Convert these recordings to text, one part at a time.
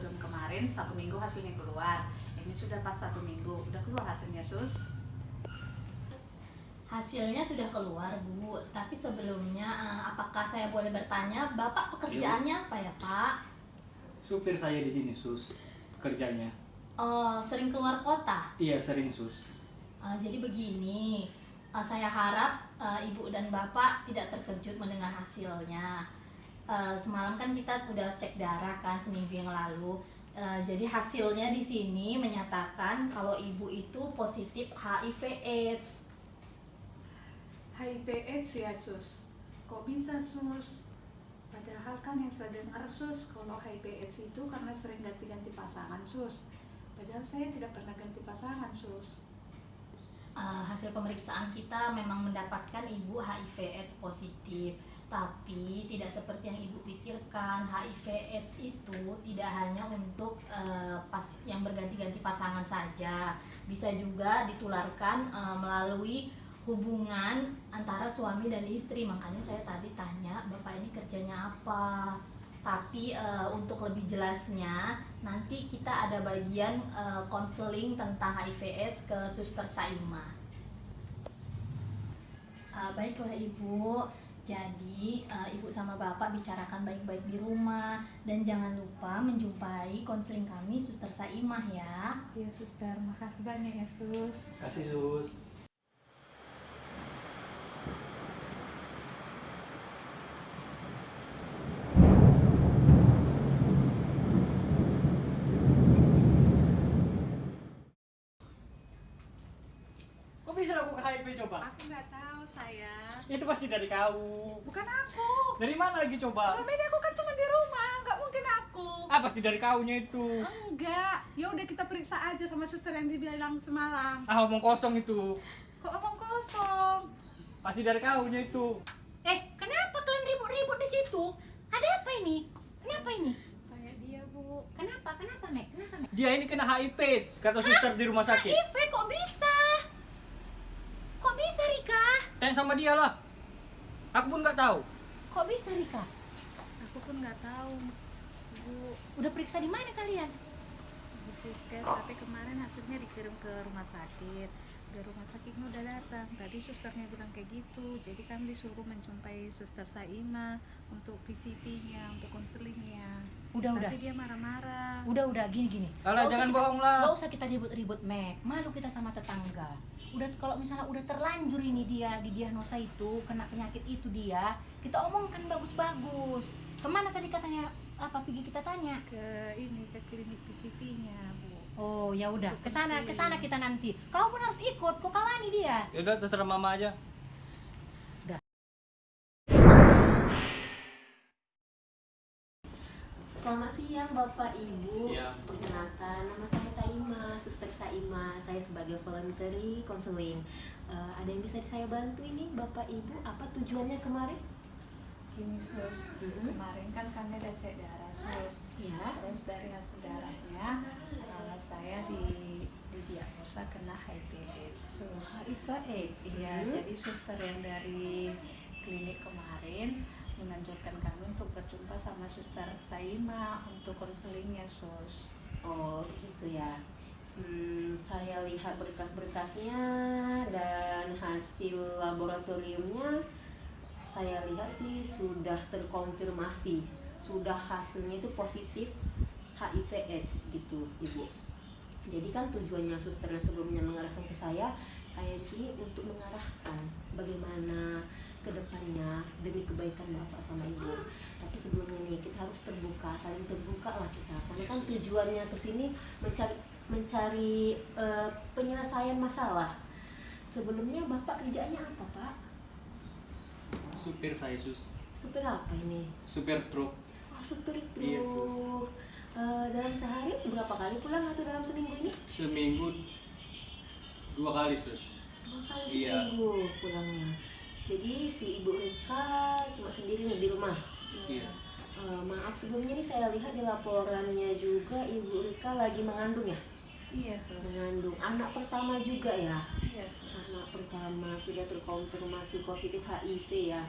sebelum kemarin 1 minggu hasilnya keluar. Ini sudah pas 1 minggu, udah keluar hasilnya sus. Hasilnya sudah keluar Bu, tapi sebelumnya apakah saya boleh bertanya Bapak pekerjaannya apa ya Pak? Supir saya di sini sus, kerjanya. Sering keluar kota? Iya sering sus. Jadi begini, saya harap Ibu dan Bapak tidak terkejut mendengar hasilnya. Semalam kan kita udah cek darah kan seminggu yang lalu. Jadi hasilnya di sini menyatakan kalau Ibu itu positif HIV/AIDS. HIV/AIDS ya sus. Kok bisa sus? Padahal kan yang saya dengar sus, kalau HIV/AIDS itu karena sering ganti-ganti pasangan sus. Padahal saya tidak pernah ganti pasangan sus. Hasil pemeriksaan kita memang mendapatkan Ibu HIV/AIDS positif. Tapi tidak seperti yang Ibu pikirkan, HIV/AIDS itu tidak hanya untuk yang berganti-ganti pasangan saja. Bisa juga ditularkan melalui hubungan antara suami dan istri. Makanya saya tadi tanya Bapak ini kerjanya apa. Tapi untuk lebih jelasnya nanti kita ada bagian konseling tentang HIV/AIDS ke Suster Saimah. Baiklah Ibu, jadi Ibu sama Bapak bicarakan baik-baik di rumah dan jangan lupa menjumpai konseling kami Suster Saimah ya. Iya suster, makasih banyak ya sus. Kasih sus. Kok bisa aku ke HIV coba? Aku nggak tahu saya. Itu pasti dari kau. Bukan aku. Dari mana lagi coba? Selama ini aku kan cuma di rumah, nggak mungkin aku. Pasti dari kaunya itu. Enggak, ya udah kita periksa aja sama suster yang dibilang semalam. Omong kosong itu. Kok omong kosong? Pasti dari kaunya itu. Kenapa kalian ribut-ribut di situ? Ada apa ini? Kenapa ini? Kayak dia bu. Kenapa Mek? Dia ini kena HIV, kata suster di rumah sakit. HIV kok bisa? Kok bisa Rika? Tanya sama dia lah. Aku pun nggak tahu. Kok bisa Rika? Aku pun nggak tahu bu. Udah periksa di mana kalian? Di puskes, tapi kemarin hasilnya dikirim ke rumah sakit. Di rumah sakitnya udah datang. Tadi susternya bilang kayak gitu. Jadi kami disuruh menjumpai Suster Saimah untuk PCT-nya, untuk konselingnya. Udah. Tapi dia marah-marah. Udah gini. Alah, jangan bohong lah. Gak usah kita ribut-ribut Mek. Malu kita sama tetangga. Udah kalau misalnya udah terlanjur ini dia di diagnosa itu kena penyakit itu dia, kita omongkan bagus-bagus. Kemana tadi katanya apa pergi kita tanya? Ke klinik PCT-nya bu. Oh ya udah, kesana kita nanti. Kau pun harus ikut, kau kawani dia. Ya udah terserah mama aja. Selamat siang Bapak Ibu. Siang. Perkenalkan, nama saya Saimah, Suster Saimah. Saya sebagai voluntary counseling. Ada yang bisa saya bantu ini Bapak Ibu? Apa tujuannya kemarin? Gini sus, kemarin kan kami udah cek darah sus. Ya. Terus dari hasil darahnya saya didiagnosa kena HIV/AIDS sus. HIV/AIDS. Iya, jadi suster yang dari klinik kemarin menganjurkan kami untuk berjumpa sama Suster Saimah untuk konselingnya sus. Oh gitu ya. Saya lihat berkas-berkasnya dan hasil laboratoriumnya. Saya lihat sih sudah terkonfirmasi, sudah hasilnya itu positif HIV/AIDS gitu Ibu. Jadi kan tujuannya suster yang sebelumnya mengarahkan ke saya di sini untuk mengarahkan bagaimana kedepannya demi kebaikan Bapak sama Ibu. Tapi sebelumnya nih kita harus terbuka, saling terbuka lah kita. Karena kan tujuannya ke sini mencari penyelesaian masalah. Sebelumnya Bapak kerjanya apa Pak? Supir saya sus. Supir apa ini? Supir truk. Oh, supir truk. Iya, sus. Dalam sehari berapa kali pulang atau dalam seminggu ini? Seminggu 2 kali sus. 2 kali Iya. seminggu pulangnya. Jadi si Ibu Rika cuma sendiri nih di rumah. Iya. Maaf sebelumnya nih saya lihat di laporannya juga Ibu Rika lagi mengandung ya? Iya sus. Mengandung anak pertama juga ya? Iya sus. Anak pertama sudah terkonfirmasi positif HIV ya.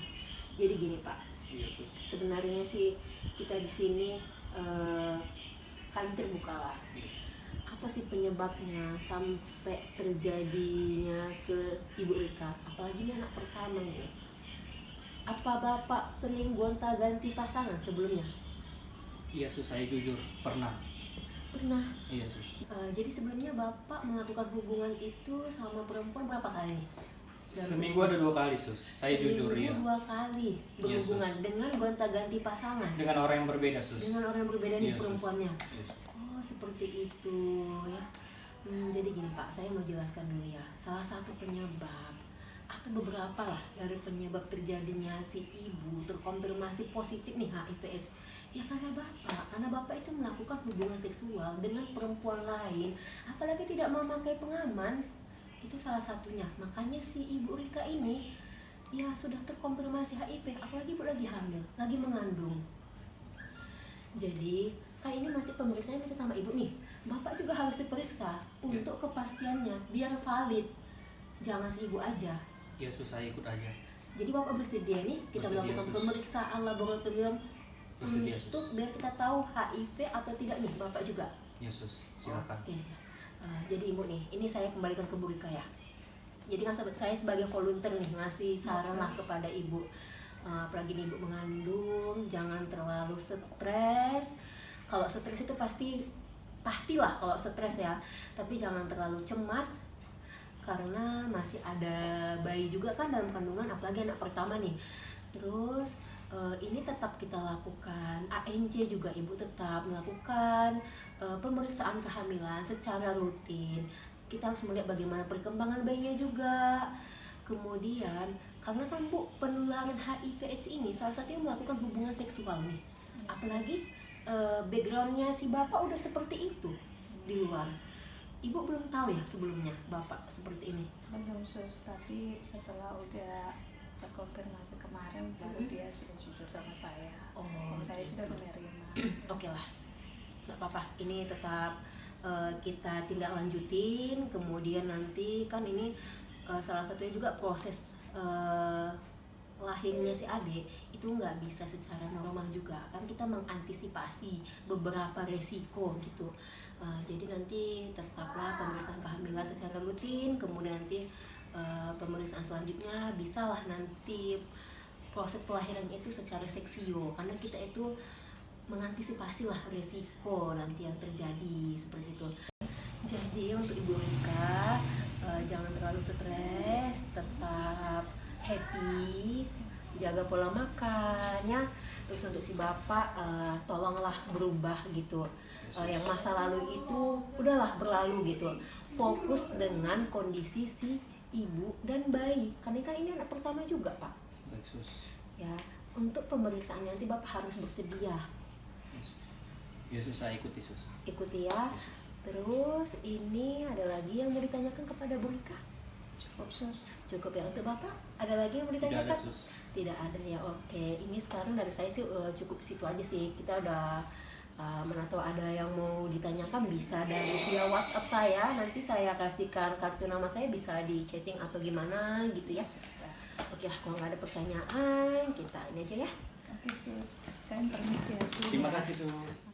Jadi gini Pak, Iya sus. sebenarnya sih kita di sini saling terbuka lah. Apa sih penyebabnya sampai terjadinya ke Ibu Rika? Apalagi ini anak pertama ini. Apa Bapak sering gonta-ganti pasangan sebelumnya? Iya sus, saya jujur pernah. Pernah. Iya sus. Jadi sebelumnya Bapak melakukan hubungan itu sama perempuan berapa kali? Seminggu ada 2 kali sus. Saya jujur ya. 2 kali Iya, Sus. berhubungan dengan gonta-ganti pasangan. Dengan orang yang berbeda sus. Dengan orang yang berbeda nih Iya, Sus. perempuannya. Iya, Sus. Oh seperti itu ya. Jadi gini Pak, saya mau jelaskan dulu ya. Salah satu penyebab atau beberapa lah dari penyebab terjadinya si ibu terkonfirmasi positif nih HIV/AIDS ya karena bapak itu melakukan hubungan seksual dengan perempuan lain, apalagi tidak memakai pengaman. Itu salah satunya. Makanya si Ibu Rika ini ya sudah terkonfirmasi HIV, apalagi ibu lagi hamil, lagi mengandung. Jadi kan ini masih pemeriksaannya masih sama ibu nih. Bapak juga harus diperiksa untuk kepastiannya biar valid. Jangan si ibu aja. Iya sus, saya ikut aja. Jadi Bapak bersedia nih kita Bersedia, melakukan Sus. pemeriksaan laboratorium Bersedia, Sus. untuk biar kita tahu HIV atau tidak nih Bapak juga. Iya sus, silakan. Oke. Jadi Ibu nih, ini saya kembalikan ke Bu Rika ya. Jadi kan saya sebagai volunteer nih ngasih saran lah kepada Ibu. Apalagi nih Ibu mengandung, jangan terlalu stres. Kalau stres itu pastilah kalau stres ya. Tapi jangan terlalu cemas karena masih ada bayi juga kan dalam kandungan, apalagi anak pertama nih. Terus ini tetap kita lakukan ANC juga Ibu tetap melakukan pemeriksaan kehamilan secara rutin. Kita harus melihat bagaimana perkembangan bayinya juga. Kemudian karena kan Bu penularan HIV/AIDS ini salah satunya melakukan hubungan seksual nih. Apalagi backgroundnya si bapak udah seperti itu di luar. Ibu belum tahu ya sebelumnya bapak seperti ini. Belum sus, tapi setelah udah terkonfirmasi kemarin baru dia sudah jujur sama saya. Dan saya gitu. sudah menerima. Oke lah, nggak apa-apa. Ini tetap kita tindak lanjutin. Kemudian nanti kan ini salah satunya juga proses lahirnya si adik itu nggak bisa secara normal juga kan, kita mengantisipasi beberapa resiko gitu. Jadi nanti tetaplah pemeriksaan kehamilan secara rutin. Kemudian nanti pemeriksaan selanjutnya bisalah nanti proses pelahirannya itu secara seksio, karena kita itu mengantisipasi lah resiko nanti yang terjadi seperti itu. Jadi untuk Ibu Rika jangan terlalu stres, tetap happy, jaga pola makannya. Terus untuk si bapak tolonglah berubah gitu. Yang masa lalu itu udahlah berlalu gitu. Fokus dengan kondisi si ibu dan bayi. Karena kan ini anak pertama juga Pak. Baik sus. Ya, untuk pemeriksaan nanti bapak harus bersedia. Ya sus, saya ikuti sus. Ikuti ya. Terus ini ada lagi yang mau ditanyakan kepada Bu Rika? Cukup sus. Cukup ya untuk bapak? Ada lagi yang mau Tidak ditanyakan? ada sus. Tidak ada ya. Oke, ini sekarang dari saya sih cukup situ aja sih. Kita udah atau ada yang mau ditanyakan bisa dari via WhatsApp saya. Nanti saya kasihkan kartu nama saya, bisa di chatting atau gimana gitu ya. Sus. Oke lah, kalau nggak ada pertanyaan kita ini aja ya. Oke sus. Kan permisi ya sus. Terima kasih sus.